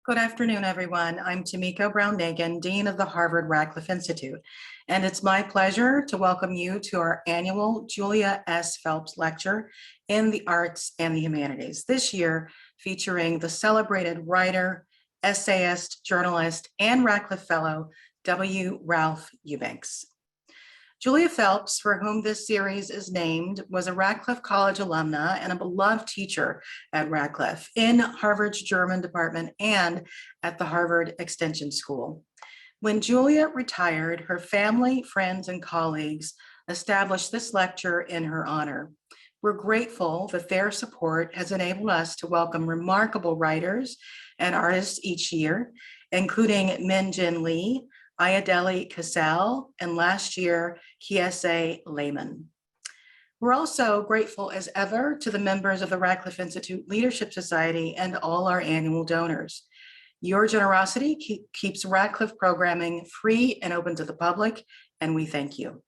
Good afternoon, everyone. I'm Tamiko Brown-Nagin, Dean of the Harvard Radcliffe Institute, and it's my pleasure to welcome you to our annual Julia S. Phelps Lecture in the Arts and the Humanities, this year featuring the celebrated writer, essayist, journalist, and Radcliffe Fellow, W. Ralph Eubanks. Julia Phelps, for whom this series is named, was a Radcliffe College alumna and a beloved teacher at Radcliffe, in Harvard's German department, and at the Harvard Extension School. When Julia retired, her family, friends, and colleagues established this lecture in her honor. We're grateful that their support has enabled us to welcome remarkable writers and artists each year, including Min Jin Lee, Ayodele Cassell, and last year, Kiese Lehman. We're also grateful as ever to the members of the Radcliffe Institute Leadership Society and all our annual donors. Your generosity keeps Radcliffe programming free and open to the public, and we thank you.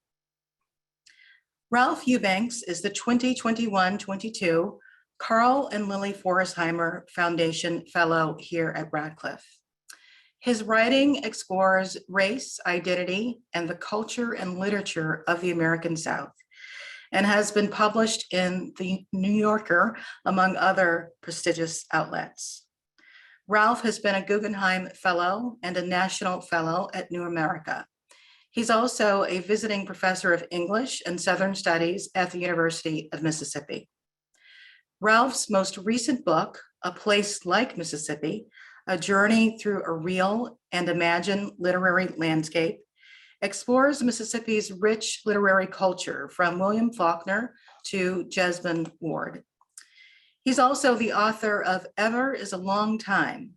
Ralph Eubanks is the 2021-22 Carl and Lily Forsheimer Foundation Fellow here at Radcliffe. His writing explores race, identity, and the culture and literature of the American South, and has been published in the New Yorker, among other prestigious outlets. Ralph has been a Guggenheim Fellow and a National Fellow at New America. He's also a visiting professor of English and Southern Studies at the University of Mississippi. Ralph's most recent book, A Place Like Mississippi, A Journey Through a Real and Imagined Literary Landscape, explores Mississippi's rich literary culture from William Faulkner to Jesmond Ward. He's also the author of Ever is a Long Time,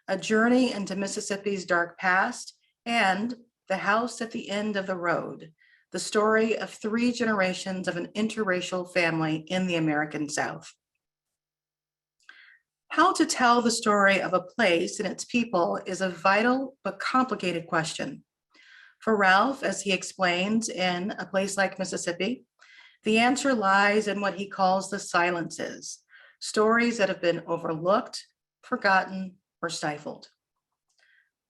A Journey into Mississippi's Dark Past, and The House at the End of the Road, the story of 3 generations of an interracial family in the American South. How to tell the story of a place and its people is a vital but complicated question. For Ralph, as he explains in A Place Like Mississippi, the answer lies in what he calls the silences, stories that have been overlooked, forgotten, or stifled.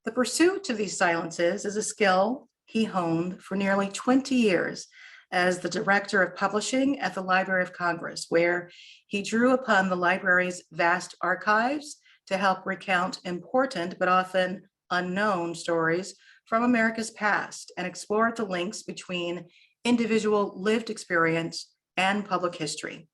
The pursuit of these silences is a skill he honed for nearly 20 years as the director of publishing at the Library of Congress, where he drew upon the library's vast archives to help recount important but often unknown stories from America's past and explore the links between individual lived experience and public history.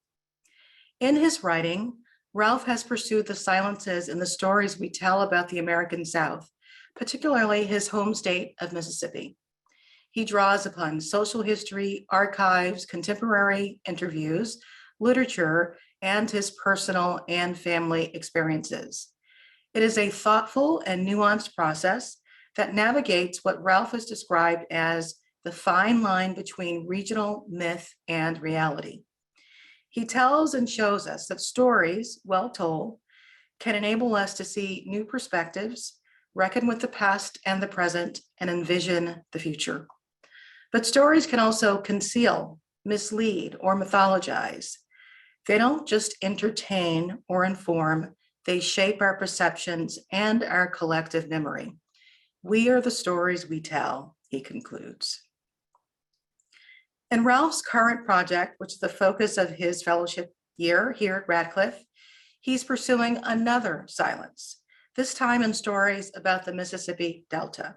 In his writing, Ralph has pursued the silences in the stories we tell about the American South, particularly his home state of Mississippi. He draws upon social history, archives, contemporary interviews, literature, and his personal and family experiences. It is a thoughtful and nuanced process that navigates what Ralph has described as the fine line between regional myth and reality. He tells and shows us that stories, well told, can enable us to see new perspectives, reckon with the past and the present, and envision the future. But stories can also conceal, mislead, or mythologize. They don't just entertain or inform, they shape our perceptions and our collective memory. We are the stories we tell, he concludes. In Ralph's current project, which is the focus of his fellowship year here at Radcliffe, he's pursuing another silence, this time in stories about the Mississippi Delta.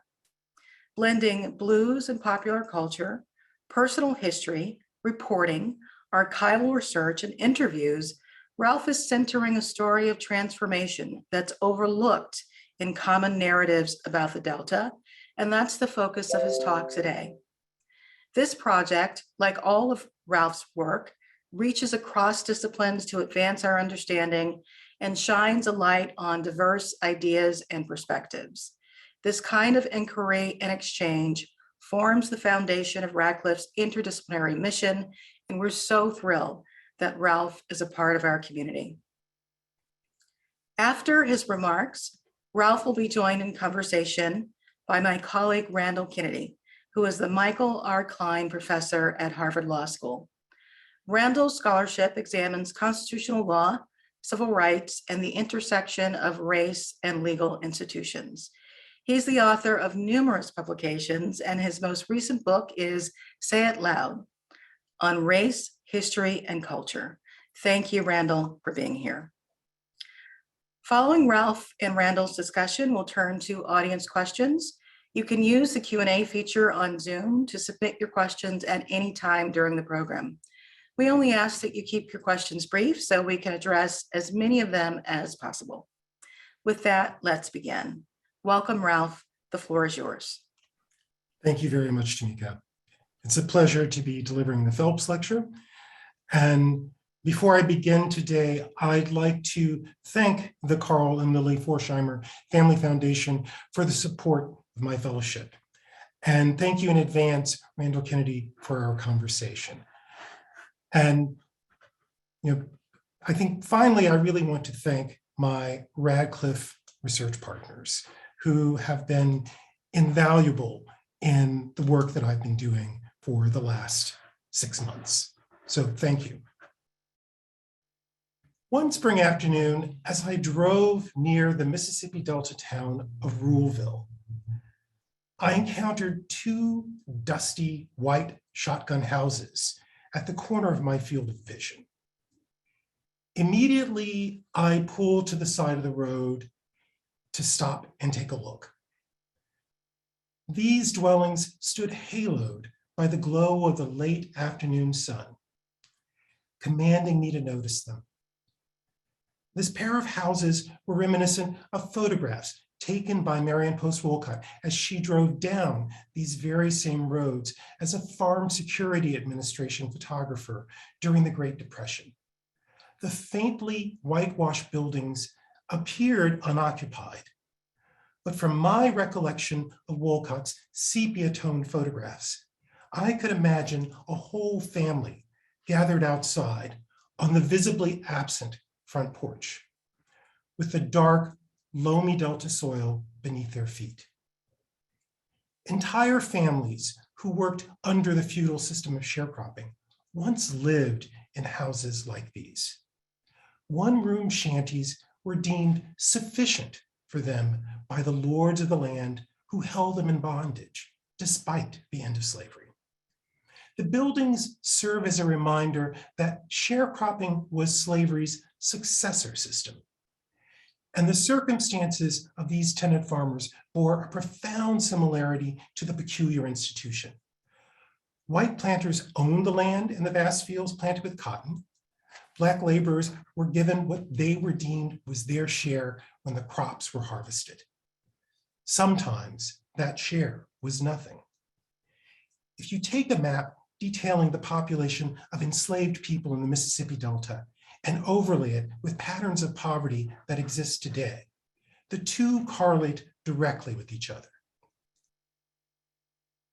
Blending blues and popular culture, personal history, reporting, archival research, and interviews, Ralph is centering a story of transformation that's overlooked in common narratives about the Delta, and that's the focus of his talk today. This project, like all of Ralph's work, reaches across disciplines to advance our understanding and shines a light on diverse ideas and perspectives. This kind of inquiry and exchange forms the foundation of Radcliffe's interdisciplinary mission, and we're so thrilled that Ralph is a part of our community. After his remarks, Ralph will be joined in conversation by my colleague Randall Kennedy, who is the Michael R. Klein Professor at Harvard Law School. Randall's scholarship examines constitutional law, civil rights, and the intersection of race and legal institutions. He's the author of numerous publications, and his most recent book is Say It Loud on Race, History, and Culture. Thank you, Randall, for being here. Following Ralph and Randall's discussion, we'll turn to audience questions. You can use the Q&A feature on Zoom to submit your questions at any time during the program. We only ask that you keep your questions brief so we can address as many of them as possible. With that, let's begin. Welcome, Ralph. The floor is yours. Thank you very much, Tamika. It's a pleasure to be delivering the Phelps Lecture. And before I begin today, I'd like to thank the Carl and Lily Forsheimer Family Foundation for the support of my fellowship. And thank you in advance, Randall Kennedy, for our conversation. And I think finally, I really want to thank my Radcliffe research partners who have been invaluable in the work that I've been doing for the last 6 months. So thank you. One spring afternoon, as I drove near the Mississippi Delta town of Ruleville, I encountered 2 dusty white shotgun houses at the corner of my field of vision. Immediately, I pulled to the side of the road to stop and take a look. These dwellings stood haloed by the glow of the late afternoon sun, commanding me to notice them. This pair of houses were reminiscent of photographs taken by Marianne Post Wolcott as she drove down these very same roads as a Farm Security Administration photographer during the Great Depression. The faintly whitewashed buildings appeared unoccupied, but from my recollection of Wolcott's sepia-toned photographs, I could imagine a whole family gathered outside on the visibly absent front porch, with the dark, loamy Delta soil beneath their feet. Entire families who worked under the feudal system of sharecropping once lived in houses like these. One-room shanties were deemed sufficient for them by the lords of the land who held them in bondage, despite the end of slavery. The buildings serve as a reminder that sharecropping was slavery's successor system. And the circumstances of these tenant farmers bore a profound similarity to the peculiar institution. White planters owned the land in the vast fields planted with cotton. Black laborers were given what they were deemed was their share when the crops were harvested. Sometimes that share was nothing. If you take a map detailing the population of enslaved people in the Mississippi Delta and overlay it with patterns of poverty that exist today, the two correlate directly with each other.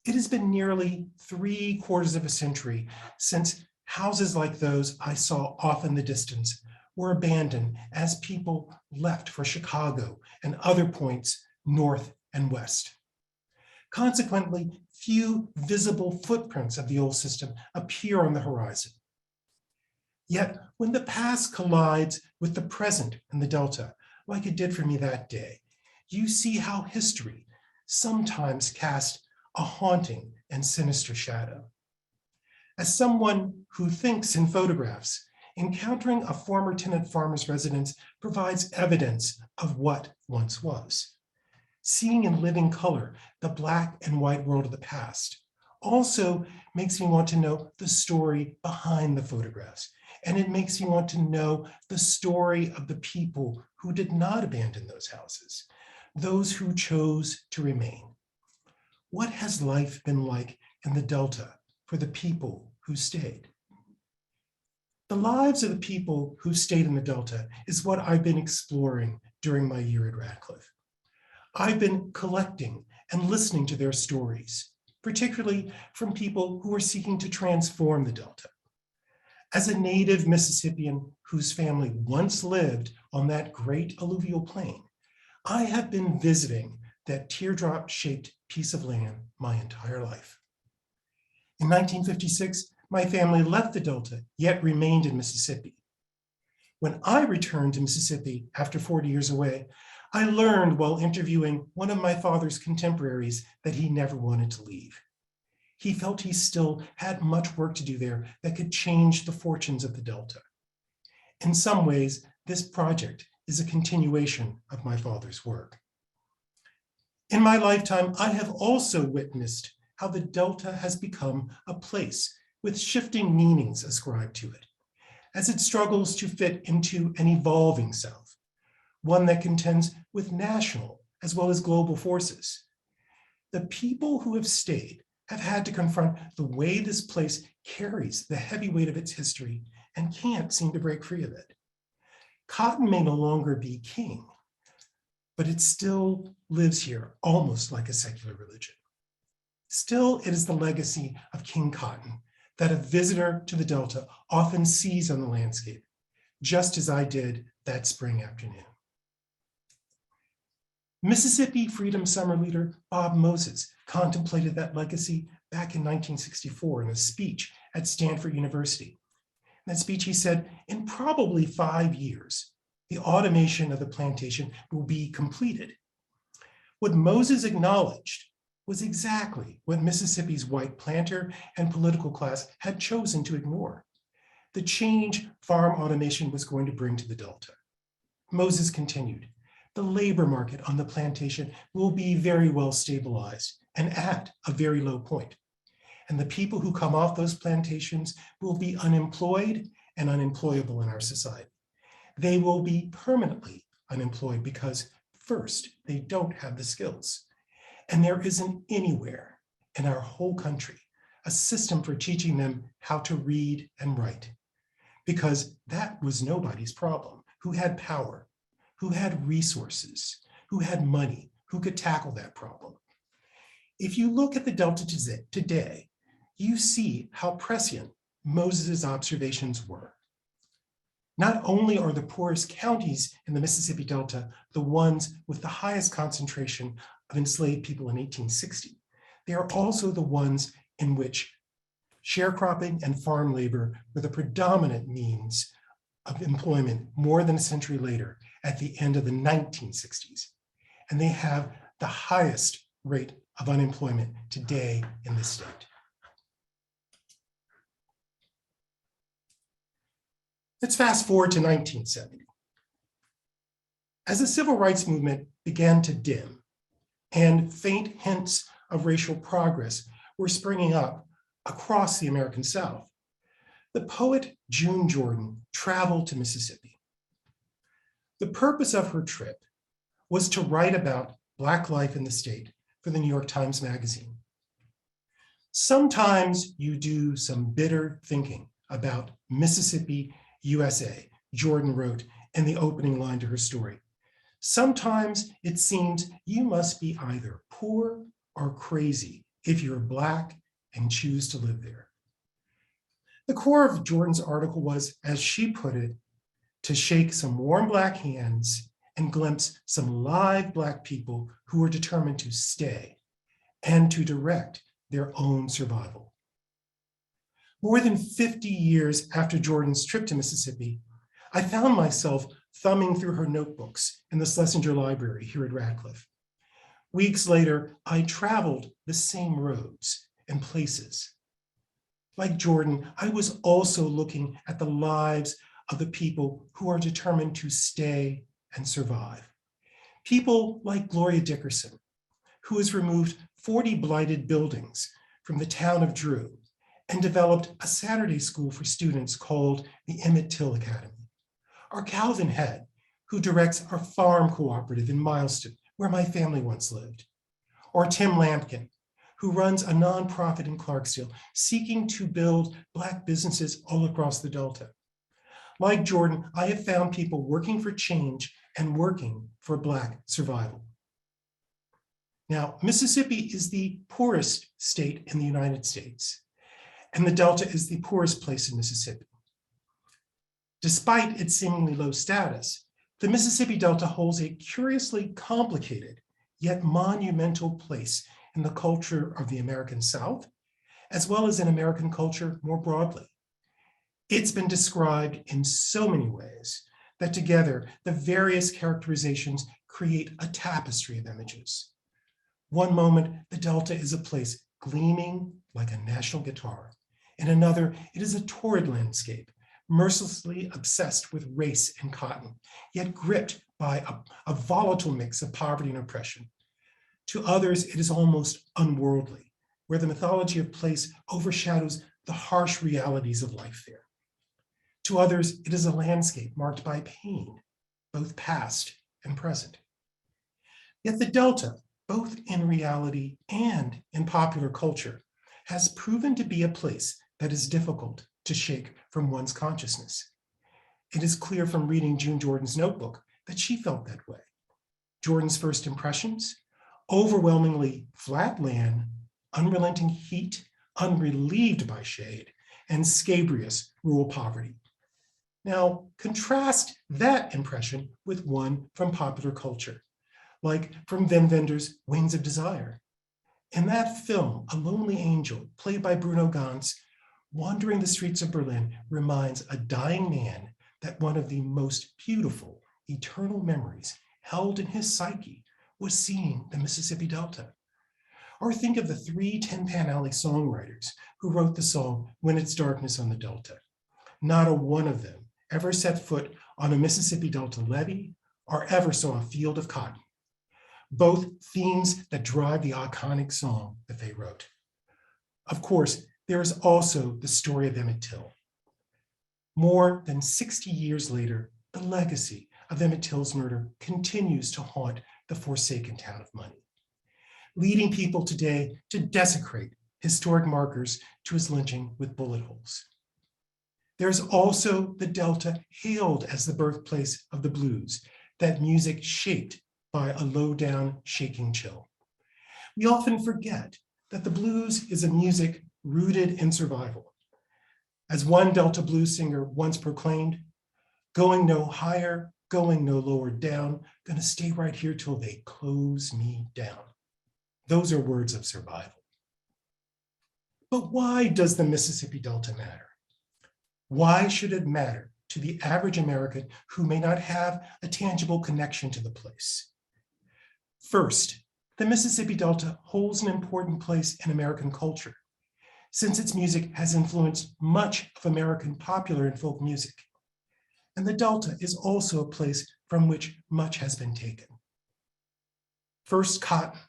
It has been nearly 3/4 of a century since houses like those I saw off in the distance were abandoned as people left for Chicago and other points north and west. Consequently, few visible footprints of the old system appear on the horizon. Yet, when the past collides with the present in the Delta, like it did for me that day, you see how history sometimes casts a haunting and sinister shadow. As someone who thinks in photographs, encountering a former tenant farmer's residence provides evidence of what once was. Seeing in living color the black and white world of the past also makes me want to know the story behind the photographs. And it makes me want to know the story of the people who did not abandon those houses, those who chose to remain. What has life been like in the Delta for the people who stayed? The lives of the people who stayed in the Delta is what I've been exploring during my year at Radcliffe. I've been collecting and listening to their stories, particularly from people who are seeking to transform the Delta. As a native Mississippian whose family once lived on that great alluvial plain, I have been visiting that teardrop-shaped piece of land my entire life. In 1956, my family left the Delta, yet remained in Mississippi. When I returned to Mississippi after 40 years away, I learned while interviewing one of my father's contemporaries that he never wanted to leave. He felt he still had much work to do there that could change the fortunes of the Delta. In some ways, this project is a continuation of my father's work. In my lifetime, I have also witnessed how the Delta has become a place with shifting meanings ascribed to it, as it struggles to fit into an evolving South, one that contends with national as well as global forces. The people who have stayed have had to confront the way this place carries the heavy weight of its history and can't seem to break free of it. Cotton may no longer be king, but it still lives here almost like a secular religion. Still, it is the legacy of King Cotton that a visitor to the Delta often sees on the landscape, just as I did that spring afternoon. Mississippi Freedom Summer leader Bob Moses contemplated that legacy back in 1964 in a speech at Stanford University. In that speech, he said, in probably 5 years, the automation of the plantation will be completed. What Moses acknowledged was exactly what Mississippi's white planter and political class had chosen to ignore: the change farm automation was going to bring to the Delta. Moses continued, the labor market on the plantation will be very well stabilized and at a very low point. And the people who come off those plantations will be unemployed and unemployable in our society. They will be permanently unemployed because, first, they don't have the skills. And there isn't anywhere in our whole country a system for teaching them how to read and write, because that was nobody's problem. Who had power, who had resources, who had money, who could tackle that problem? If you look at the Delta today, you see how prescient Moses' observations were. Not only are the poorest counties in the Mississippi Delta the ones with the highest concentration of enslaved people in 1860, they are also the ones in which sharecropping and farm labor were the predominant means of employment more than a century later at the end of the 1960s. And they have the highest rate of unemployment today in the state. Let's fast forward to 1970. As the civil rights movement began to dim and faint hints of racial progress were springing up across the American South, the poet June Jordan traveled to Mississippi. The purpose of her trip was to write about Black life in the state for the New York Times Magazine. Sometimes you do some bitter thinking about Mississippi, USA, Jordan wrote in the opening line to her story. Sometimes it seems you must be either poor or crazy if you're Black and choose to live there. The core of Jordan's article was, as she put it, to shake some warm Black hands and glimpse some live Black people who were determined to stay and to direct their own survival. More than 50 years after Jordan's trip to Mississippi, I found myself thumbing through her notebooks in the Schlesinger Library here at Radcliffe. Weeks later, I traveled the same roads and places. Like Jordan, I was also looking at the lives of the people who are determined to stay and survive. People like Gloria Dickerson, who has removed 40 blighted buildings from the town of Drew and developed a Saturday school for students called the Emmett Till Academy. Or Calvin Head, who directs our farm cooperative in Mileston, where my family once lived. Or Tim Lampkin, who runs a nonprofit in Clarksdale seeking to build Black businesses all across the Delta. Like Jordan, I have found people working for change and working for Black survival. Now, Mississippi is the poorest state in the United States, and the Delta is the poorest place in Mississippi. Despite its seemingly low status, the Mississippi Delta holds a curiously complicated yet monumental place in the culture of the American South, as well as in American culture more broadly. It's been described in so many ways that together the various characterizations create a tapestry of images. One moment, the Delta is a place gleaming like a national guitar. In another, it is a torrid landscape, mercilessly obsessed with race and cotton, yet gripped by a volatile mix of poverty and oppression. To others, it is almost unworldly, where the mythology of place overshadows the harsh realities of life there. To others, it is a landscape marked by pain, both past and present. Yet the Delta, both in reality and in popular culture, has proven to be a place that is difficult to shake from one's consciousness. It is clear from reading June Jordan's notebook that she felt that way. Jordan's first impressions, overwhelmingly flat land, unrelenting heat, unrelieved by shade, and scabrous rural poverty. Now, contrast that impression with one from popular culture, like from Wim Wenders' Wings of Desire. In that film, a lonely angel, played by Bruno Ganz, wandering the streets of Berlin, reminds a dying man that one of the most beautiful, eternal memories held in his psyche was seeing the Mississippi Delta. Or think of the three Tin Pan Alley songwriters who wrote the song When It's Darkness on the Delta. Not a one of them ever set foot on a Mississippi Delta levee or ever saw a field of cotton. Both themes that drive the iconic song that they wrote. Of course, there is also the story of Emmett Till. More than 60 years later, the legacy of Emmett Till's murder continues to haunt the forsaken town of Money, leading people today to desecrate historic markers to his lynching with bullet holes. There's also the Delta, hailed as the birthplace of the blues, that music shaped by a low-down shaking chill. We often forget that the blues is a music rooted in survival. As one Delta blues singer once proclaimed, going no higher, going no lower down, gonna stay right here till they close me down. Those are words of survival. But why does the Mississippi Delta matter? Why should it matter to the average American who may not have a tangible connection to the place? First, the Mississippi Delta holds an important place in American culture, since its music has influenced much of American popular and folk music. And the Delta is also a place from which much has been taken. First cotton,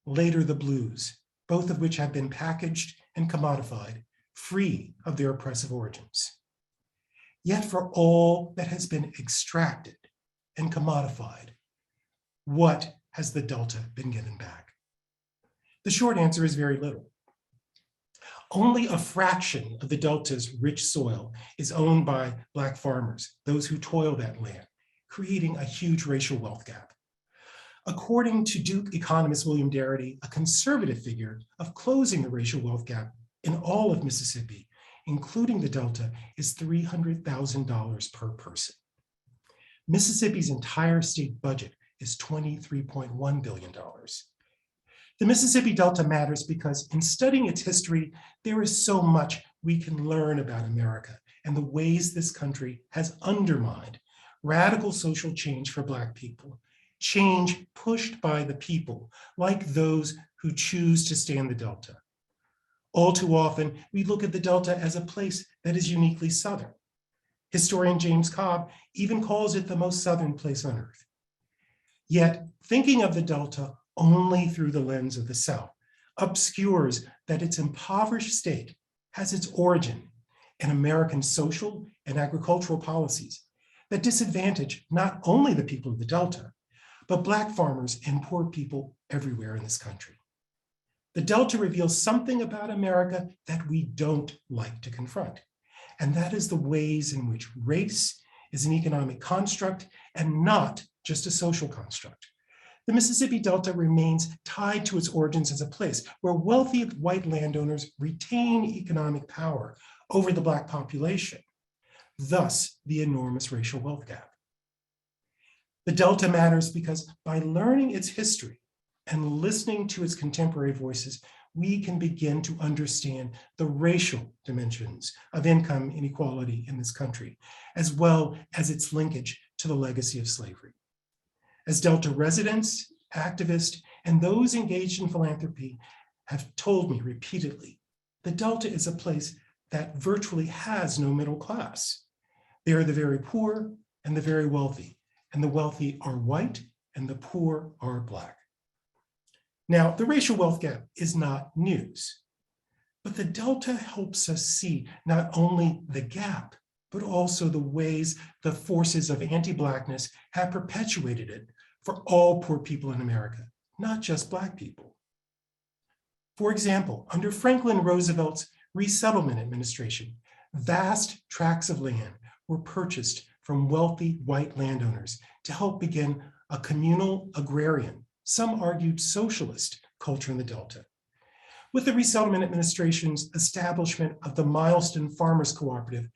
later the blues, both of which have been packaged and commodified, free of their oppressive origins. Yet for all that has been extracted and commodified, what has the Delta been given back? The short answer is very little. Only a fraction of the Delta's rich soil is owned by Black farmers, those who toil that land, creating a huge racial wealth gap. According to Duke economist William Darity, a conservative figure of closing the racial wealth gap in all of Mississippi, including the Delta, is $300,000 per person. Mississippi's entire state budget is $23.1 billion. The Mississippi Delta matters because in studying its history, there is so much we can learn about America and the ways this country has undermined radical social change for Black people, change pushed by the people, like those who choose to stay in the Delta. All too often, we look at the Delta as a place that is uniquely Southern. Historian James Cobb even calls it the most Southern place on earth. Yet, thinking of the Delta only through the lens of the South obscures that its impoverished state has its origin in American social and agricultural policies that disadvantage not only the people of the Delta, but Black farmers and poor people everywhere in this country. The Delta reveals something about America that we don't like to confront, and that is the ways in which race is an economic construct and not just a social construct. The Mississippi Delta remains tied to its origins as a place where wealthy white landowners retain economic power over the Black population, thus the enormous racial wealth gap. The Delta matters because by learning its history and listening to its contemporary voices, we can begin to understand the racial dimensions of income inequality in this country, as well as its linkage to the legacy of slavery. As Delta residents, activists, and those engaged in philanthropy have told me repeatedly, the Delta is a place that virtually has no middle class. They are the very poor and the very wealthy, and the wealthy are white and the poor are Black. Now, the racial wealth gap is not news, but the Delta helps us see not only the gap, but also the ways the forces of anti-Blackness have perpetuated it for all poor people in America, not just Black people. For example, under Franklin Roosevelt's Resettlement Administration, vast tracts of land were purchased from wealthy white landowners to help begin a communal agrarian, some argued socialist, culture in the Delta. With the Resettlement Administration's establishment of the Milestone Farmers Cooperative,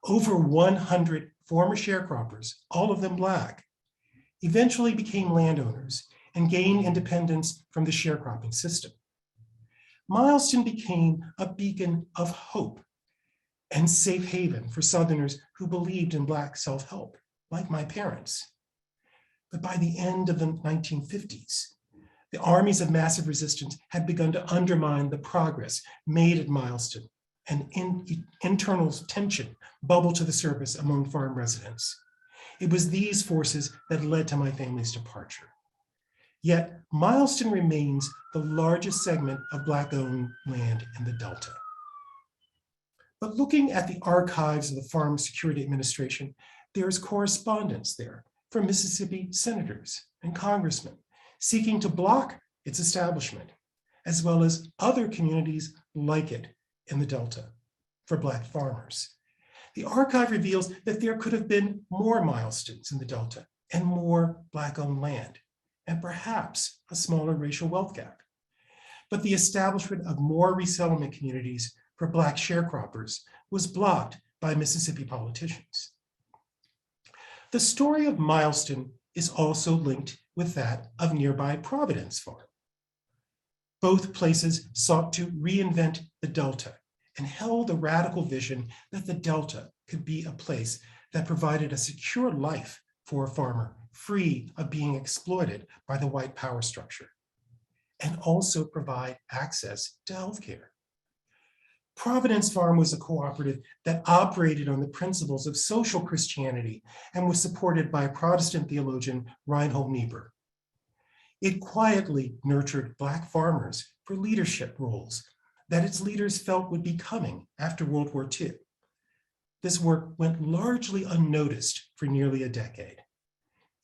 over 100 former sharecroppers, all of them Black, eventually became landowners and gained independence from the sharecropping system. Milestone became a beacon of hope and safe haven for Southerners who believed in Black self-help, like my parents. But by the end of the 1950s, the armies of massive resistance had begun to undermine the progress made at Milestone, and internal tension bubbled to the surface among farm residents. It was these forces that led to my family's departure. Yet Milestone remains the largest segment of Black-owned land in the Delta. But looking at the archives of the Farm Security Administration, there is correspondence there from Mississippi senators and congressmen seeking to block its establishment, as well as other communities like it in the Delta for Black farmers. The archive reveals that there could have been more milestones in the Delta and more Black-owned land, and perhaps a smaller racial wealth gap. But the establishment of more resettlement communities for Black sharecroppers was blocked by Mississippi politicians. The story of Milestone is also linked with that of nearby Providence Farm. Both places sought to reinvent the Delta and held a radical vision that the Delta could be a place that provided a secure life for a farmer, free of being exploited by the white power structure, and also provide access to healthcare. Providence Farm was a cooperative that operated on the principles of social Christianity and was supported by Protestant theologian Reinhold Niebuhr. It quietly nurtured Black farmers for leadership roles that its leaders felt would be coming after World War II. This work went largely unnoticed for nearly a decade.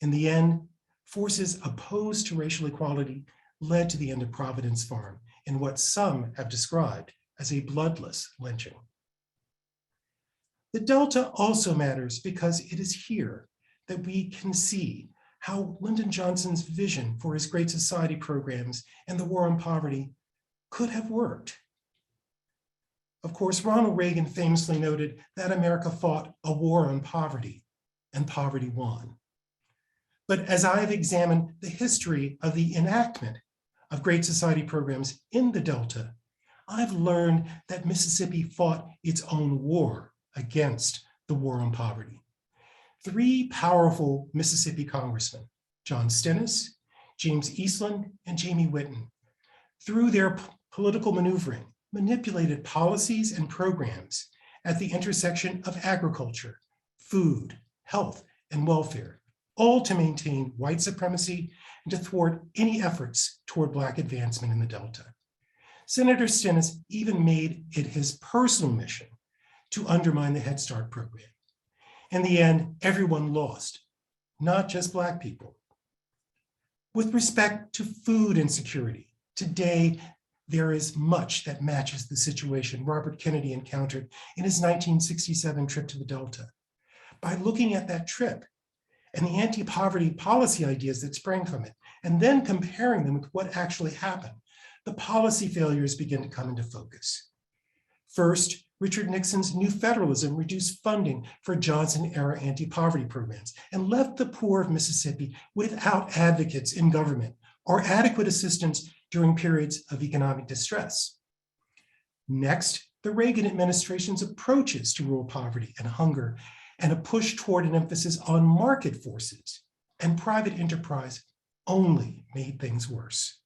In the end, forces opposed to racial equality led to the end of Providence Farm in what some have described as a bloodless lynching. The Delta also matters because it is here that we can see how Lyndon Johnson's vision for his Great Society programs and the war on poverty could have worked. Of course, Ronald Reagan famously noted that America fought a war on poverty, and poverty won. But as I've examined the history of the enactment of Great Society programs in the Delta, I've learned that Mississippi fought its own war against the war on poverty. Three powerful Mississippi congressmen, John Stennis, James Eastland, and Jamie Whitten, through their political maneuvering, manipulated policies and programs at the intersection of agriculture, food, health, and welfare, all to maintain white supremacy and to thwart any efforts toward Black advancement in the Delta. Senator Stennis even made it his personal mission to undermine the Head Start program. In the end, everyone lost, not just Black people. With respect to food insecurity, today there is much that matches the situation Robert Kennedy encountered in his 1967 trip to the Delta. By looking at that trip and the anti-poverty policy ideas that sprang from it, and then comparing them with what actually happened, the policy failures begin to come into focus. First, Richard Nixon's New Federalism reduced funding for Johnson-era anti-poverty programs and left the poor of Mississippi without advocates in government or adequate assistance during periods of economic distress. Next, the Reagan administration's approaches to rural poverty and hunger, and a push toward an emphasis on market forces and private enterprise only made things worse.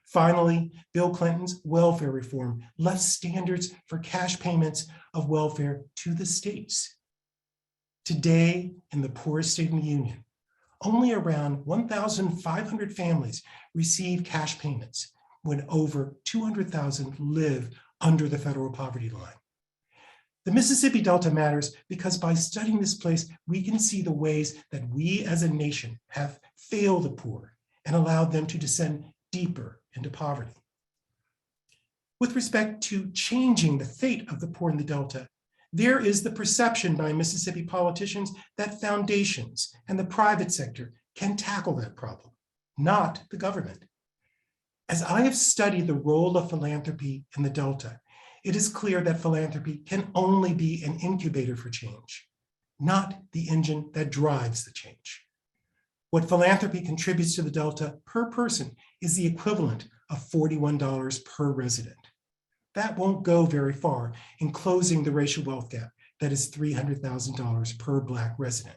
Finally, Bill Clinton's welfare reform left standards for cash payments of welfare to the states. Today, in the poorest state in the union, only around 1,500 families receive cash payments when over 200,000 live under the federal poverty line. The Mississippi Delta matters because by studying this place, we can see the ways that we as a nation have failed the poor and allowed them to descend deeper into poverty. With respect to changing the fate of the poor in the Delta, there is the perception by Mississippi politicians that foundations and the private sector can tackle that problem, not the government. As I have studied the role of philanthropy in the Delta, it is clear that philanthropy can only be an incubator for change, not the engine that drives the change. What philanthropy contributes to the Delta per person is the equivalent of $41 per resident. That won't go very far in closing the racial wealth gap that is $300,000 per Black resident.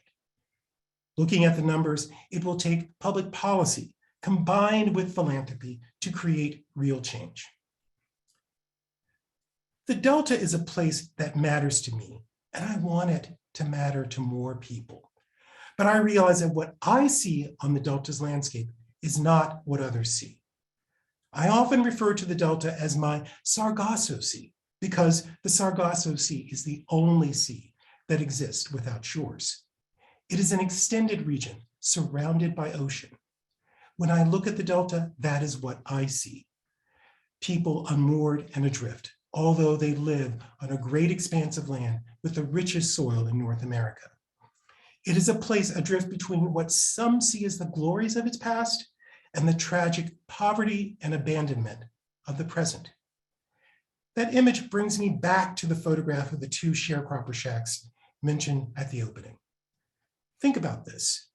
Looking at the numbers, it will take public policy combined with philanthropy to create real change. The Delta is a place that matters to me, and I want it to matter to more people. But I realize that what I see on the Delta's landscape is not what others see. I often refer to the Delta as my Sargasso Sea because the Sargasso Sea is the only sea that exists without shores. It is an extended region surrounded by ocean. When I look at the Delta, that is what I see. People unmoored and adrift, although they live on a great expanse of land with the richest soil in North America. It is a place adrift between what some see as the glories of its past and the tragic poverty and abandonment of the present. That image brings me back to the photograph of the two sharecropper shacks mentioned at the opening. Think about this.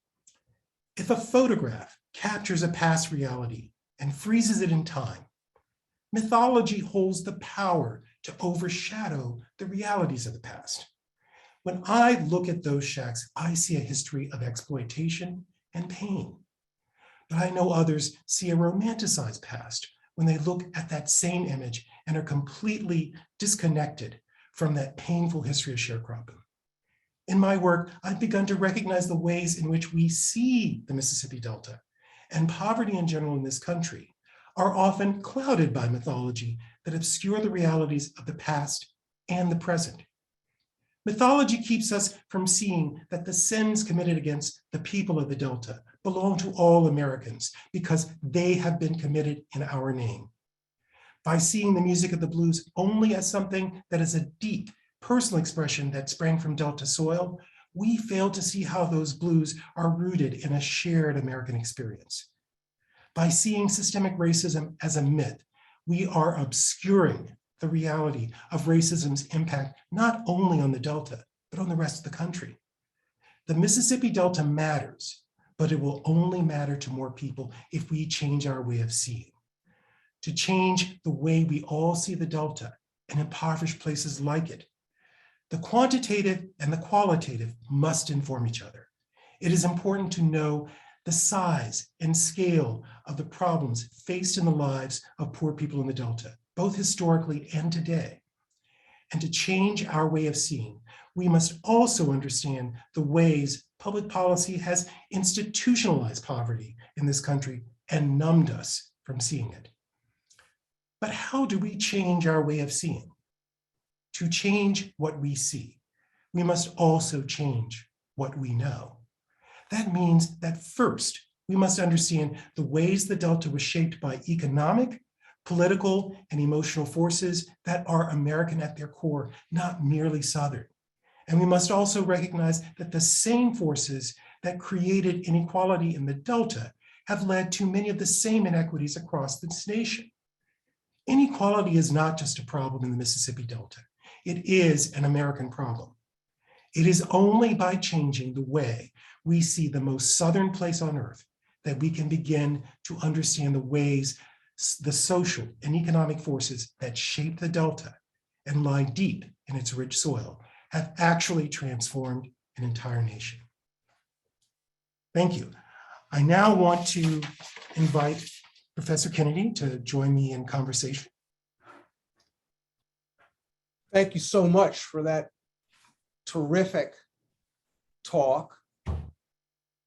If a photograph captures a past reality and freezes it in time, mythology holds the power to overshadow the realities of the past. When I look at those shacks, I see a history of exploitation and pain. But I know others see a romanticized past when they look at that same image and are completely disconnected from that painful history of sharecropping. In my work, I've begun to recognize the ways in which we see the Mississippi Delta and poverty in general in this country are often clouded by mythology that obscure the realities of the past and the present. Mythology keeps us from seeing that the sins committed against the people of the Delta belong to all Americans because they have been committed in our name. By seeing the music of the blues only as something that is a deep personal expression that sprang from Delta soil, we fail to see how those blues are rooted in a shared American experience. By seeing systemic racism as a myth, we are obscuring the reality of racism's impact not only on the Delta, but on the rest of the country. The Mississippi Delta matters, but it will only matter to more people if we change our way of seeing. To change the way we all see the Delta and impoverished places like it, the quantitative and the qualitative must inform each other. It is important to know the size and scale of the problems faced in the lives of poor people in the Delta, both historically and today. And to change our way of seeing, we must also understand the ways public policy has institutionalized poverty in this country and numbed us from seeing it. But how do we change our way of seeing? To change what we see, we must also change what we know. That means that first, we must understand the ways the Delta was shaped by economic, political, and emotional forces that are American at their core, not merely Southern. And we must also recognize that the same forces that created inequality in the Delta have led to many of the same inequities across this nation. Inequality is not just a problem in the Mississippi Delta. It is an American problem. It is only by changing the way we see the most Southern place on earth that we can begin to understand the ways the social and economic forces that shape the Delta and lie deep in its rich soil have actually transformed an entire nation. Thank you. I now want to invite Professor Kennedy to join me in conversation. Thank you so much for that terrific talk.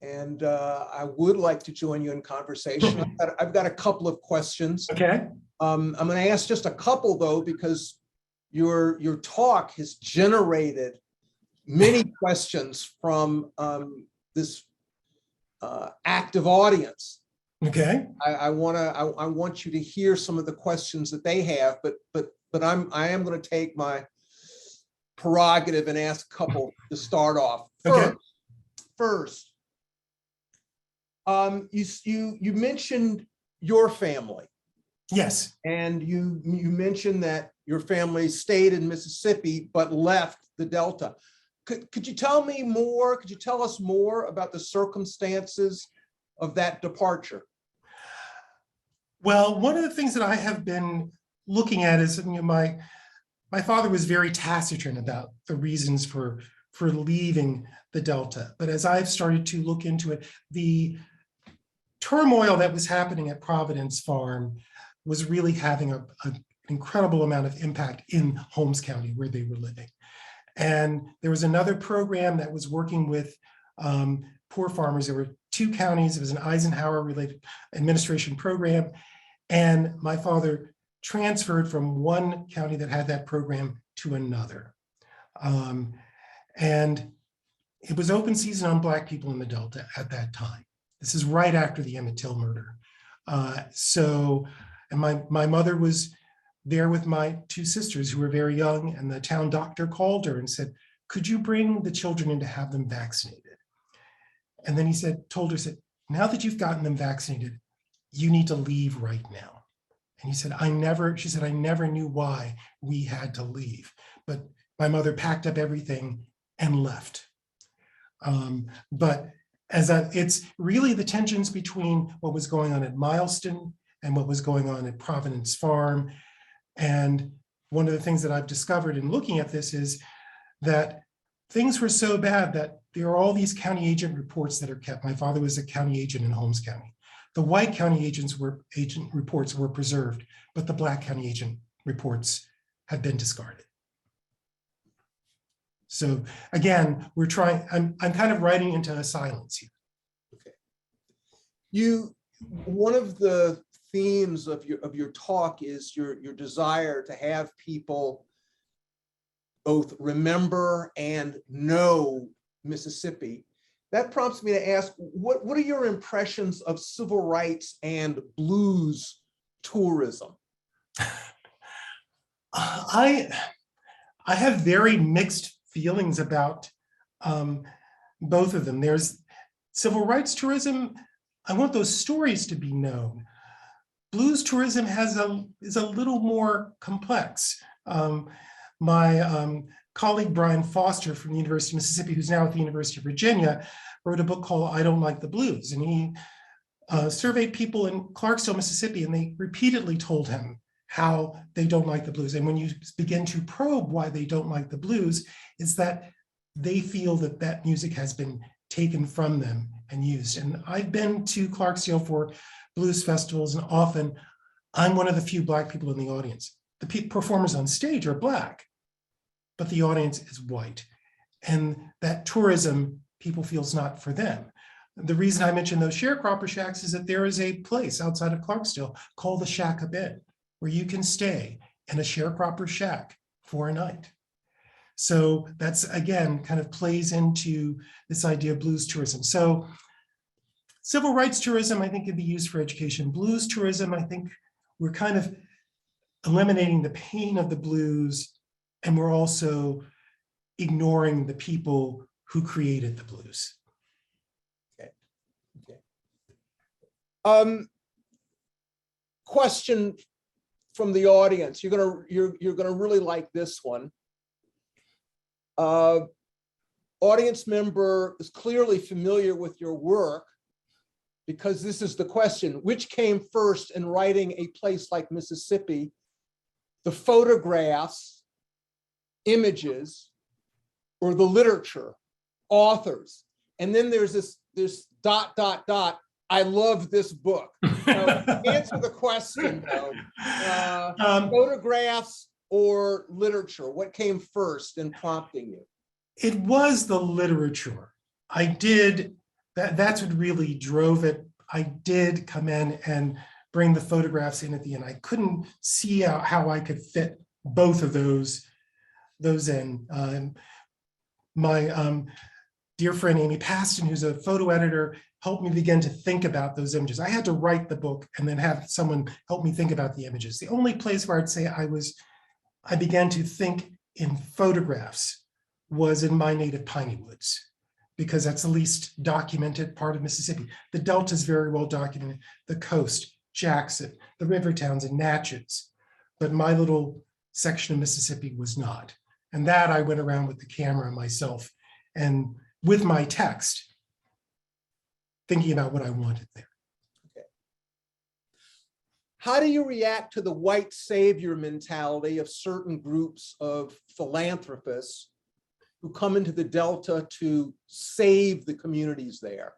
And I would like to join you in conversation. I've got a couple of questions. Okay. I'm going to ask just a couple though, because your talk has generated many questions from this active audience. Okay. I want you to hear some of the questions that they have, but I am going to take my prerogative and ask a couple to start off. First, you mentioned your family. Yes. And you mentioned that your family stayed in Mississippi but left the Delta. Could you tell me more? Could you tell us more about the circumstances of that departure? Well, one of the things that I have been looking at is, my father was very taciturn about the reasons for leaving the Delta. But as I've started to look into it, the turmoil that was happening at Providence Farm was really having an incredible amount of impact in Holmes County where they were living. And there was another program that was working with poor farmers. There were two counties. It was an Eisenhower-related administration program. And my father transferred from one county that had that program to another. And it was open season on Black people in the Delta at that time. This is right after the Emmett Till murder. And my mother was there with my two sisters who were very young, and the town doctor called her and said, could you bring the children in to have them vaccinated? And then he told her, now that you've gotten them vaccinated, you need to leave right now. And she said, I never knew why we had to leave. But my mother packed up everything and left. But it's really the tensions between what was going on at Milestone and what was going on at Providence Farm. And one of the things that I've discovered in looking at this is that things were so bad that there are all these county agent reports that are kept. My father was a county agent in Holmes County. The white county agent reports were preserved, but the Black county agent reports have been discarded. So again, I'm kind of writing into a silence here. Okay. One of the themes of your talk is your desire to have people both remember and know Mississippi. That prompts me to ask, what are your impressions of civil rights and blues tourism? I have very mixed feelings about both of them. There's civil rights tourism. I want those stories to be known. Blues tourism is a little more complex. My colleague Brian Foster from the University of Mississippi, who's now at the University of Virginia, wrote a book called I Don't Like the Blues. And he surveyed people in Clarksville, Mississippi, and they repeatedly told him how they don't like the blues. And when you begin to probe why they don't like the blues, is that they feel that that music has been taken from them and used. And I've been to Clarksville for blues festivals, and often I'm one of the few Black people in the audience. The performers on stage are Black, but the audience is white. And that tourism, people feel is not for them. The reason I mention those sharecropper shacks is that there is a place outside of Clarksville called the Shack a Bed, where you can stay in a sharecropper shack for a night. So that's, again, kind of plays into this idea of blues tourism. So civil rights tourism, I think, can be used for education. Blues tourism, I think we're kind of eliminating the pain of the blues, and we're also ignoring the people who created the blues. Okay. Question from the audience. You're gonna really like this one. Audience member is clearly familiar with your work because this is the question, which came first in writing A Place Like Mississippi, the photographs, images, or the literature, authors? And then there's this dot, dot, dot. I love this book. So answer the question though. Photographs or literature? What came first in prompting you? It was the literature. I did, that's what really drove it. I did come in and bring the photographs in at the end. I couldn't see how I could fit both of those in. My dear friend Amy Paston, who's a photo editor, helped me begin to think about those images. I had to write the book and then have someone help me think about the images. The only place where I'd say I began to think in photographs was in my native Piney Woods, because that's the least documented part of Mississippi. The Delta is very well documented, the coast, Jackson, the river towns and Natchez, but my little section of Mississippi was not. And that I went around with the camera myself and with my text, thinking about what I wanted there. Okay. How do you react to the white savior mentality of certain groups of philanthropists who come into the Delta to save the communities there?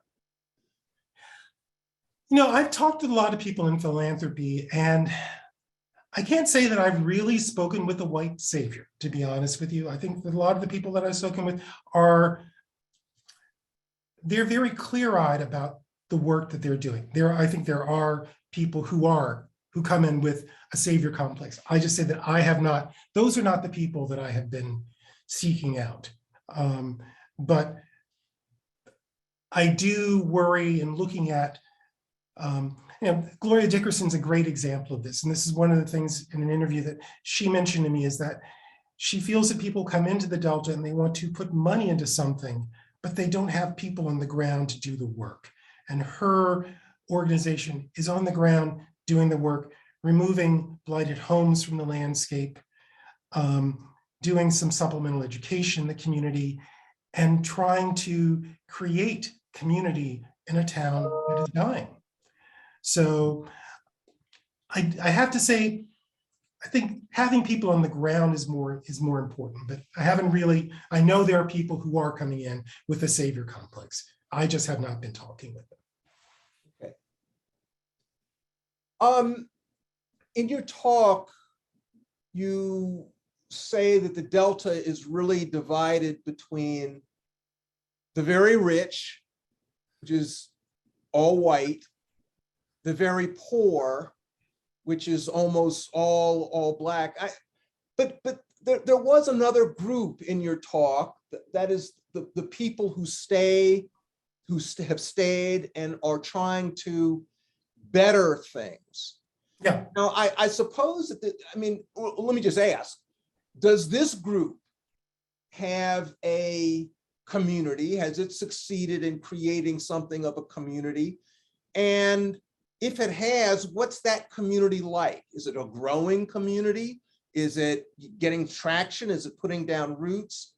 You know, I've talked to a lot of people in philanthropy, and I can't say that I've really spoken with a white savior, to be honest with you. I think that a lot of the people that I've spoken with they're very clear-eyed about the work that they're doing. I think there are people who come in with a savior complex. I just say that I have not, those are not the people that I have been seeking out. But I do worry in looking at, Gloria Dickerson's a great example of this. And this is one of the things in an interview that she mentioned to me, is that she feels that people come into the Delta and they want to put money into something, but they don't have people on the ground to do the work. And her organization is on the ground doing the work, removing blighted homes from the landscape, doing some supplemental education in the community, and trying to create community in a town that is dying. So I have to say, I think having people on the ground is more important, but I know there are people who are coming in with a savior complex. I just have not been talking with them. Okay. In your talk, you say that the Delta is really divided between the very rich, which is all white, the very poor, which is almost all black. But there was another group in your talk that is the people who have stayed and are trying to better things. Yeah. Now, I suppose that, let me just ask, does this group have a community? Has it succeeded in creating something of a community? And if it has, what's that community like? Is it a growing community? Is it getting traction? Is it putting down roots?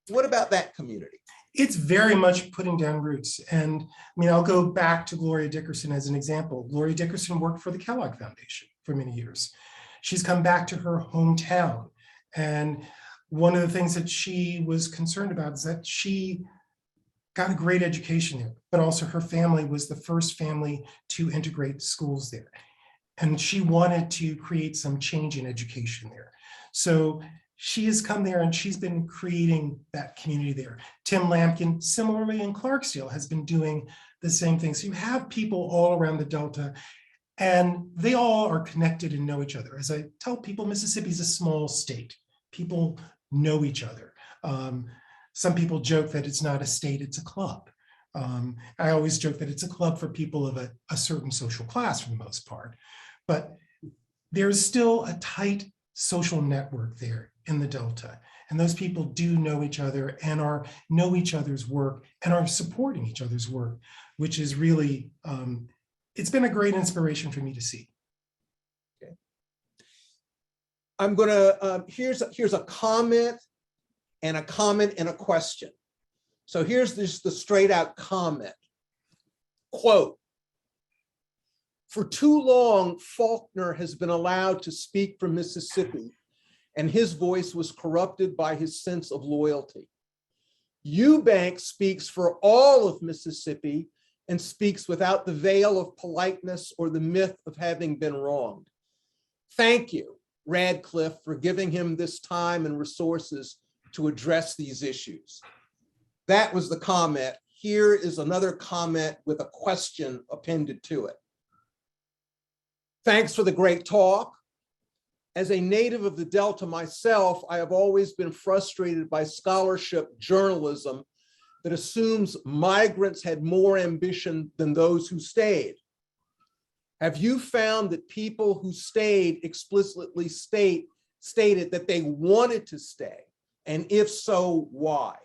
What about that community? It's very much putting down roots. And I'll go back to Gloria Dickerson as an example. Gloria Dickerson worked for the Kellogg Foundation for many years. She's come back to her hometown. And one of the things that she was concerned about is that she got a great education there, but also her family was the first family to integrate schools there. And she wanted to create some change in education there. So she has come there and she's been creating that community there. Tim Lampkin, similarly in Clarksdale, has been doing the same thing. So you have people all around the Delta, and they all are connected and know each other. As I tell people, Mississippi is a small state. People know each other. Some people joke that it's not a state, it's a club. I always joke that it's a club for people of a certain social class for the most part. But there's still a tight social network there in the Delta. And those people do know each other and know each other's work and are supporting each other's work, which is really, it's been a great inspiration for me to see. Okay. I'm gonna, here's a comment and a question. So here's the straight out comment. Quote, "For too long, Faulkner has been allowed to speak from Mississippi, and his voice was corrupted by his sense of loyalty. Eubanks speaks for all of Mississippi and speaks without the veil of politeness or the myth of having been wronged. Thank you, Radcliffe, for giving him this time and resources to address these issues." That was the comment. Here is another comment with a question appended to it. "Thanks for the great talk. As a native of the Delta myself, I have always been frustrated by scholarship journalism that assumes migrants had more ambition than those who stayed. Have you found that people who stayed explicitly stated that they wanted to stay? And if so, why?"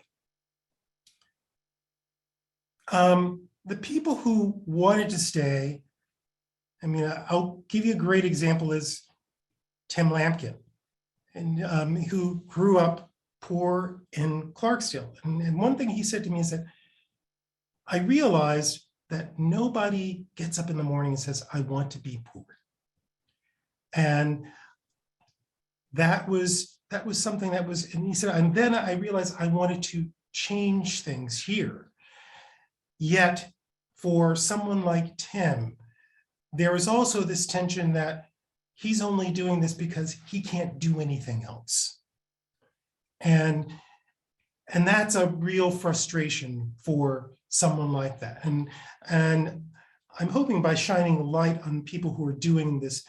The people who wanted to stay, I mean, I'll give you a great example is Tim Lampkin, and who grew up poor in Clarksdale. And one thing he said to me is that I realized that nobody gets up in the morning and says, "I want to be poor." And that was something that was, and he said, and then I realized I wanted to change things here. Yet for someone like Tim, there is also this tension that he's only doing this because he can't do anything else. And that's a real frustration for someone like that. And I'm hoping by shining a light on people who are doing this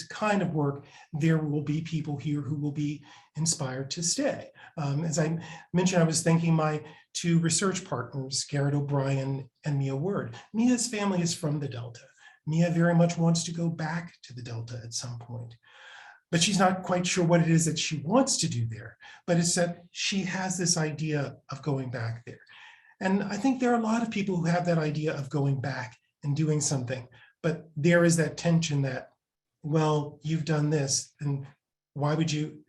kind of work, there will be people here who will be inspired to stay. As I mentioned, I was thanking my two research partners, Garrett O'Brien and Mia Word. Mia's family is from the Delta. Mia very much wants to go back to the Delta at some point, but she's not quite sure what it is that she wants to do there. But it's that she has this idea of going back there. And I think there are a lot of people who have that idea of going back and doing something, but there is that tension that, well, you've done this, and why would you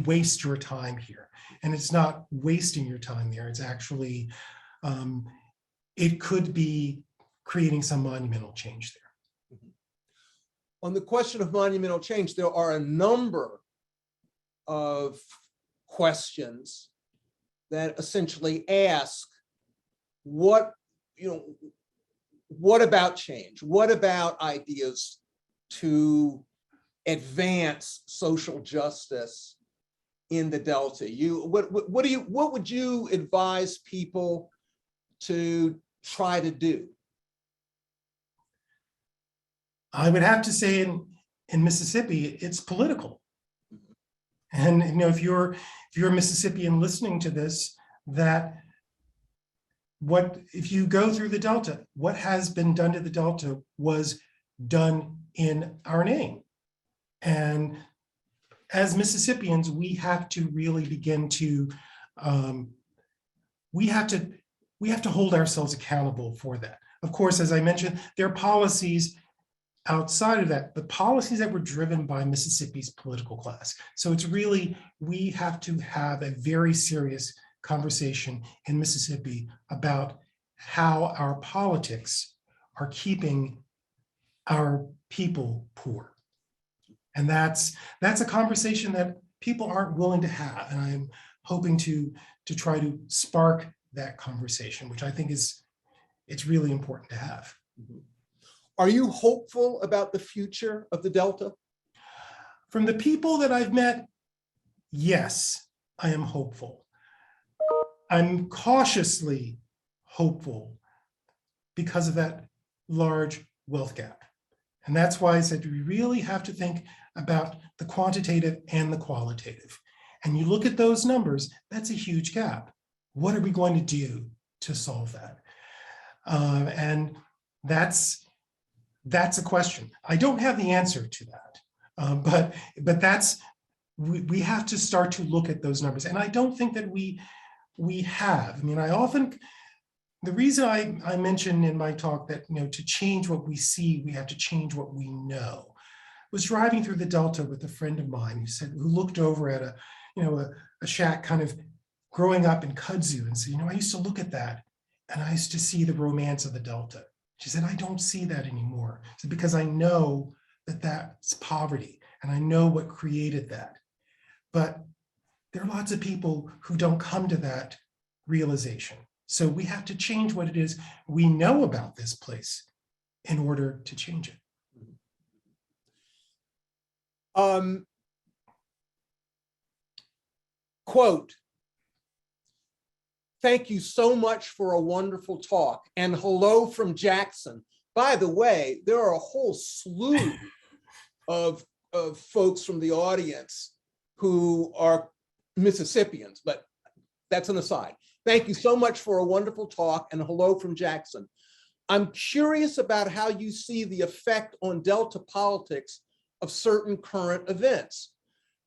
waste your time here? And it's not wasting your time there. It's actually, it could be creating some monumental change there. On the question of monumental change, there are a number of questions that essentially ask, what about change? What about ideas to advance social justice in the Delta? What would you advise people to try to do? I would have to say in Mississippi, it's political. And if you're a Mississippian listening to this, that if you go through the Delta, what has been done to the Delta was done in our name. And as Mississippians, we have to really begin to, we have to hold ourselves accountable for that. Of course, as I mentioned, there are policies outside of that, the policies that were driven by Mississippi's political class. So it's really, we have to have a very serious conversation in Mississippi about how our politics are keeping our people poor. And that's a conversation that people aren't willing to have. And I'm hoping to try to spark that conversation, which I think it's really important to have. Mm-hmm. Are you hopeful about the future of the Delta? From the people that I've met, yes, I am hopeful. I'm cautiously hopeful because of that large wealth gap. And that's why I said we really have to think about the quantitative and the qualitative. And you look at those numbers, that's a huge gap. What are we going to do to solve that? And that's a question. I don't have the answer to that, but that's, we have to start to look at those numbers. And I don't think that we have. I mean, the reason I mentioned in my talk that, to change what we see, we have to change what we know. I was driving through the Delta with a friend of mine who looked over at a shack kind of growing up in kudzu and said, I used to look at that and I used to see the romance of the Delta. She said, I don't see that anymore. So because I know that that's poverty and I know what created that. But there are lots of people who don't come to that realization. So we have to change what it is we know about this place in order to change it. Quote, thank you so much for a wonderful talk, and hello from Jackson. By the way, there are a whole slew of folks from the audience who are Mississippians, but that's an aside. Thank you so much for a wonderful talk, and hello from Jackson. I'm curious about how you see the effect on Delta politics of certain current events.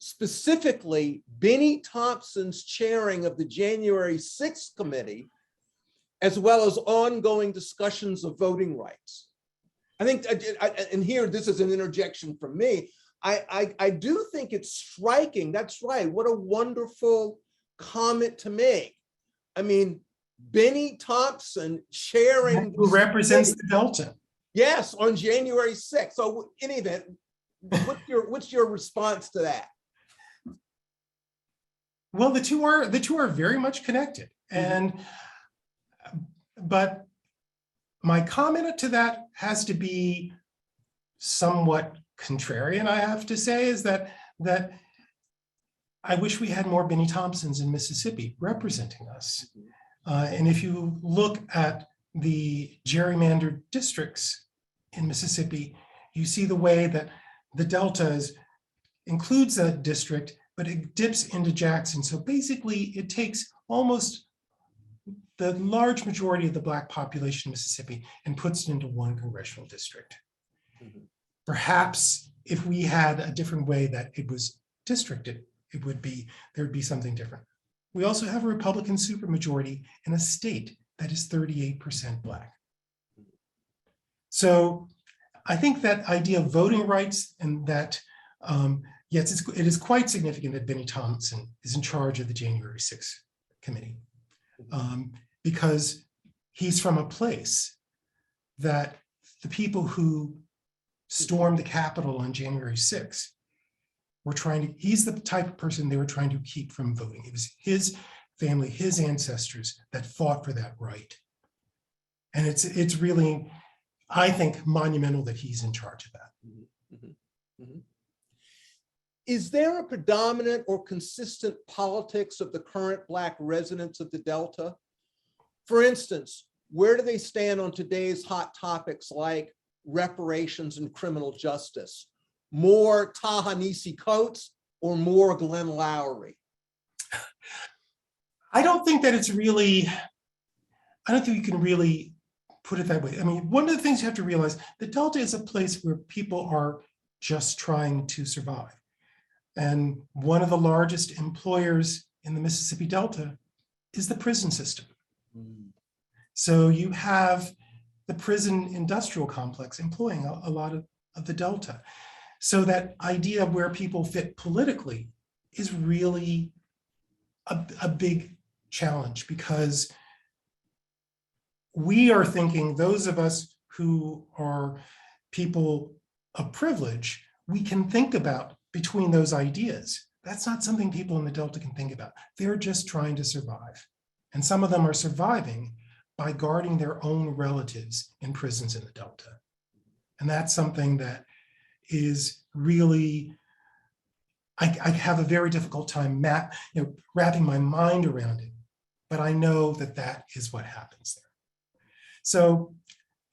Specifically, Benny Thompson's chairing of the January 6th committee, as well as ongoing discussions of voting rights. I think, and here, this is an interjection from me, I do think it's striking. That's right. What a wonderful comment to make. I mean, Benny Thompson chairing. Who represents the Delta. Yes, on January 6th. So in any event, what's your response to that? Well, the two are very much connected. And but my comment to that has to be somewhat contrarian, I have to say, is that I wish we had more Benny Thompsons in Mississippi representing us. And if you look at the gerrymandered districts in Mississippi, you see the way that the Delta includes that district, but it dips into Jackson. So basically, it takes almost the large majority of the Black population in Mississippi and puts it into one congressional district. Perhaps if we had a different way that it was districted, there'd be something different. We also have a Republican supermajority in a state that is 38% Black. So I think that idea of voting rights, and that, yes, it is quite significant that Benny Thompson is in charge of the January 6th committee, because he's from a place that the people who stormed the Capitol on January 6th were he's the type of person they were trying to keep from voting. It was his family, his ancestors that fought for that right. And it's really, I think, monumental that he's in charge of that. Is there a predominant or consistent politics of the current Black residents of the Delta? For instance, where do they stand on today's hot topics like reparations and criminal justice? More Ta-Nehisi Coates or more Glenn Loury? I don't think that it's really, I don't think you can really put it that way. I mean, one of the things you have to realize, the Delta is a place where people are just trying to survive. And one of the largest employers in the Mississippi Delta is the prison system. So you have the prison industrial complex employing a lot of the Delta. So that idea of where people fit politically is really a big challenge, because we are thinking, those of us who are people of privilege, we can think about between those ideas. That's not something people in the Delta can think about. They're just trying to survive. And some of them are surviving by guarding their own relatives in prisons in the Delta. And that's something that is really, I have a very difficult time wrapping my mind around it, but I know that that is what happens there. So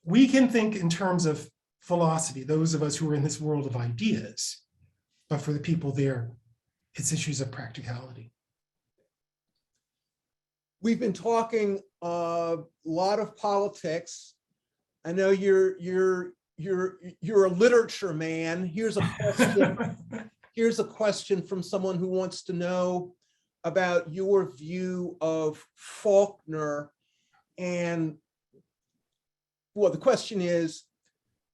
we can think in terms of philosophy, those of us who are in this world of ideas, but for the people there, it's issues of practicality. We've been talking a lot of politics. I know you're a literature man. Here's a question. Here's a question from someone who wants to know about your view of Faulkner. And well, the question is,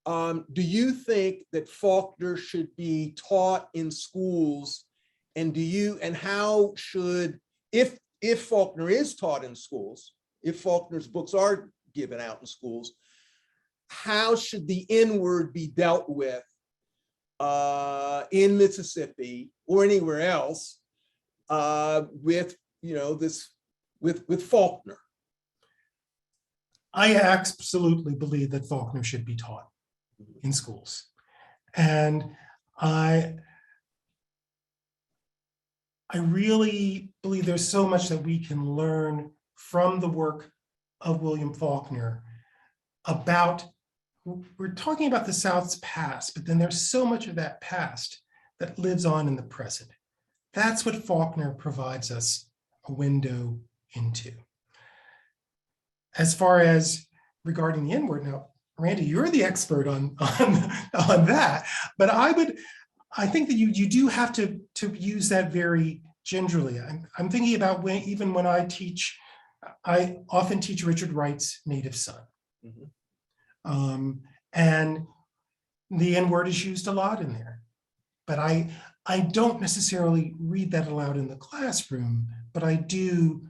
do you think that Faulkner should be taught in schools? And how should, if Faulkner is taught in schools, if Faulkner's books are given out in schools, how should the N-word be dealt with in Mississippi or anywhere else with, you know, with Faulkner? I absolutely believe that Faulkner should be taught in schools. And I really believe there's so much that we can learn from the work of William Faulkner about, we're talking about the South's past, but then there's so much of that past that lives on in the present. That's what Faulkner provides us a window into. As far as regarding the N-word, now, Randy, you're the expert on that, but I think that you do have to use that very gingerly. I'm thinking about even when I teach, I often teach Richard Wright's Native Son. Mm-hmm. And the N-word is used a lot in there, but I don't necessarily read that aloud in the classroom, but I do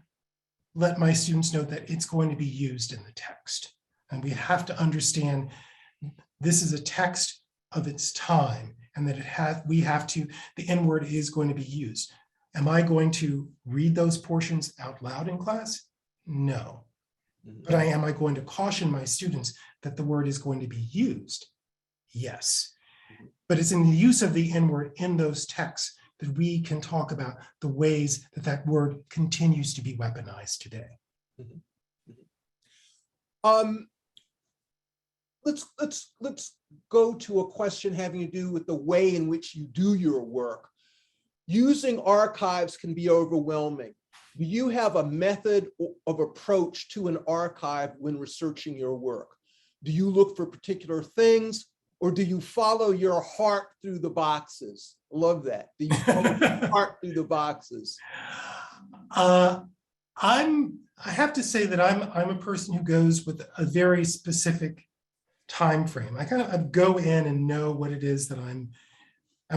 let my students know that it's going to be used in the text. And we have to understand this is a text of its time, and that the N-word is going to be used. Am I going to read those portions out loud in class? No. But am I going to caution my students that the word is going to be used? Yes. But it's in the use of the N-word in those texts that we can talk about the ways that that word continues to be weaponized today. Let's go to a question having to do with the way in which you do your work. Using archives can be overwhelming. Do you have a method of approach to an archive when researching your work? Do you look for particular things, or do you follow your heart through the boxes? I love that. Do you follow your heart through the boxes? I have to say that I'm a person who goes with a very specific time frame. I kind of go in and know what it is that I'm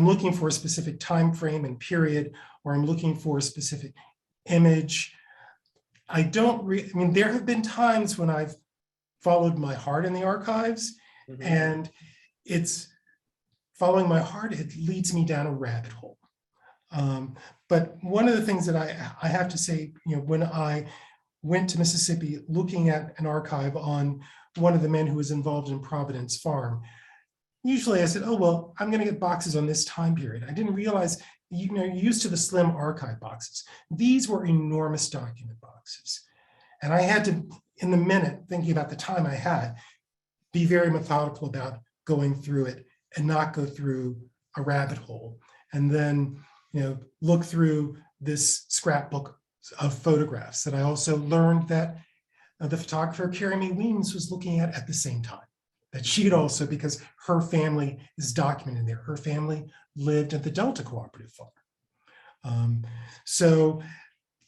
looking for, a specific time frame and period, or I'm looking for a specific image. I mean, there have been times when I've followed my heart in the archives, and it's following my heart, it leads me down a rabbit hole. But one of the things that I have to say, you know, when I went to Mississippi looking at an archive on one of the men who was involved in Providence Farm, usually I said, oh, well, I'm going to get boxes on this time period. I didn't realize, you know, you're used to the slim archive boxes. These were enormous document boxes. And I had to, in the minute, thinking about the time I had, be very methodical about going through it and not go through a rabbit hole. And then, you know, look through this scrapbook of photographs that I also learned that the photographer Carrie Mae Weems was looking at the same time. That she'd also, because her family is documented there. Her family lived at the Delta Cooperative Farm. So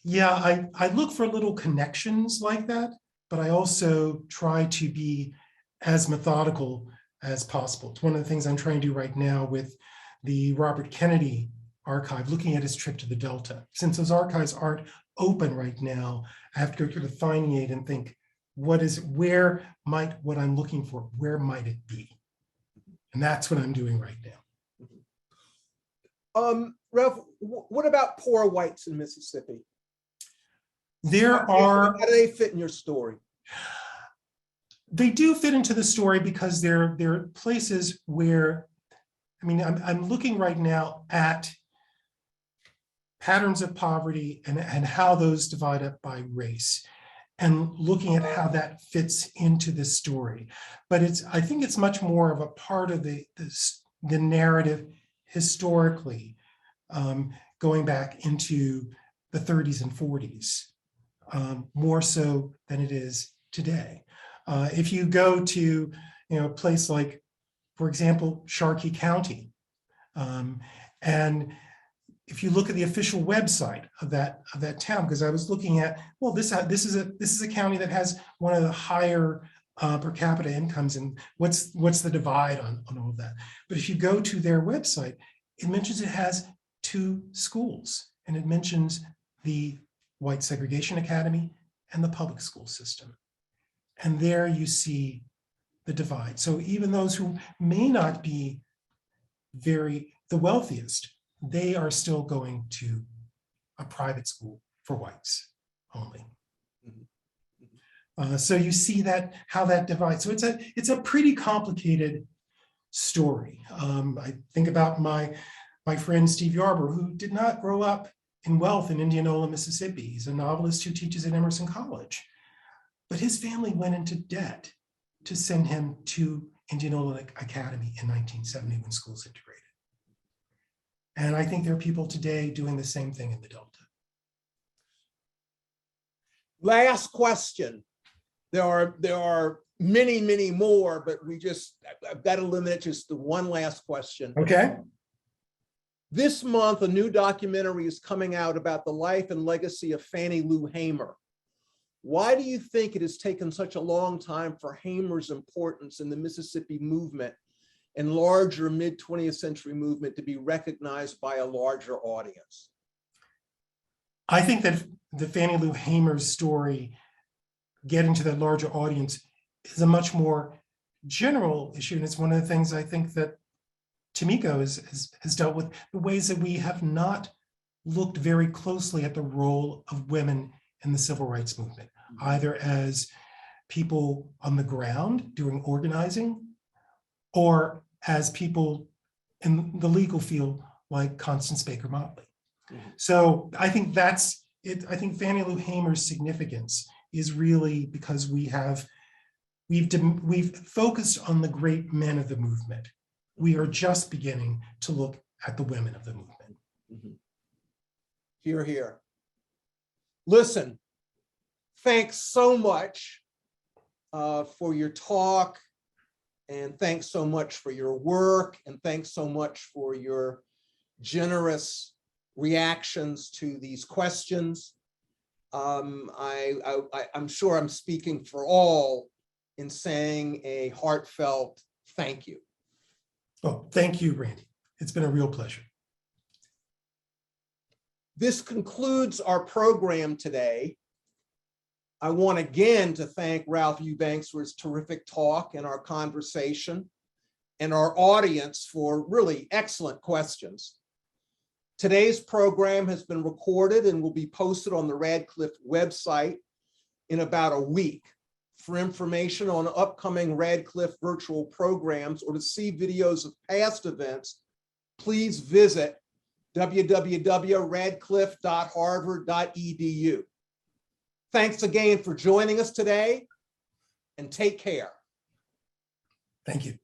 yeah, I look for little connections like that, but I also try to be as methodical as possible. It's one of the things I'm trying to do right now with the Robert Kennedy archive, looking at his trip to the Delta. Since those archives aren't open right now, I have to go through the finding aid and think, where might what I'm looking for, where might it be? And that's what I'm doing right now. Ralph, what about poor whites in Mississippi? How do they fit in your story? They do fit into the story because they're places where, I mean, I'm looking right now at patterns of poverty and how those divide up by race, and looking at how that fits into this story. But I think it's much more of a part of the narrative historically, going back into the 30s and 40s, more so than it is today. If you go to, you know, a place like, for example, Sharkey County, and if you look at the official website of that town, because I was looking at, well, this is a county that has one of the higher per capita incomes, and what's the divide on all of that? But if you go to their website, it mentions it has 2 schools, and it mentions the White Segregation Academy and the public school system. And there you see the divide. So even those who may not be the wealthiest, they are still going to a private school for whites only. So you see that how that divides. So it's a pretty complicated story. I think about my friend Steve Yarber, who did not grow up in wealth in Indianola, Mississippi. He's a novelist who teaches at Emerson College, but his family went into debt to send him to Indianola Academy in 1970 when schools integrated. And I think there are people today doing the same thing in the Delta. Last question. There are many, many more, but I've got to limit it just to one last question. Okay. This month, a new documentary is coming out about the life and legacy of Fannie Lou Hamer. Why do you think it has taken such a long time for Hamer's importance in the Mississippi movement and larger mid-20th century movement to be recognized by a larger audience? I think that the Fannie Lou Hamer's story getting to that larger audience is a much more general issue. And it's one of the things I think that Tomiko has dealt with, the ways that we have not looked very closely at the role of women in the civil rights movement, either as people on the ground doing organizing or as people in the legal field like Constance Baker Motley. So I think that's it. I think Fannie Lou Hamer's significance is really because we've focused on the great men of the movement. We are just beginning to look at the women of the movement. Hear, hear. Listen, thanks so much for your talk, and thanks so much for your work, and thanks so much for your generous reactions to these questions. I'm sure I'm speaking for all in saying a heartfelt thank you. Oh, thank you, Randy. It's been a real pleasure. This concludes our program today. I want again to thank Ralph Eubanks for his terrific talk and our conversation, and our audience for really excellent questions. Today's program has been recorded and will be posted on the Radcliffe website in about a week. For information on upcoming Radcliffe virtual programs or to see videos of past events, please visit www.radcliffe.harvard.edu. Thanks again for joining us today, and take care. Thank you.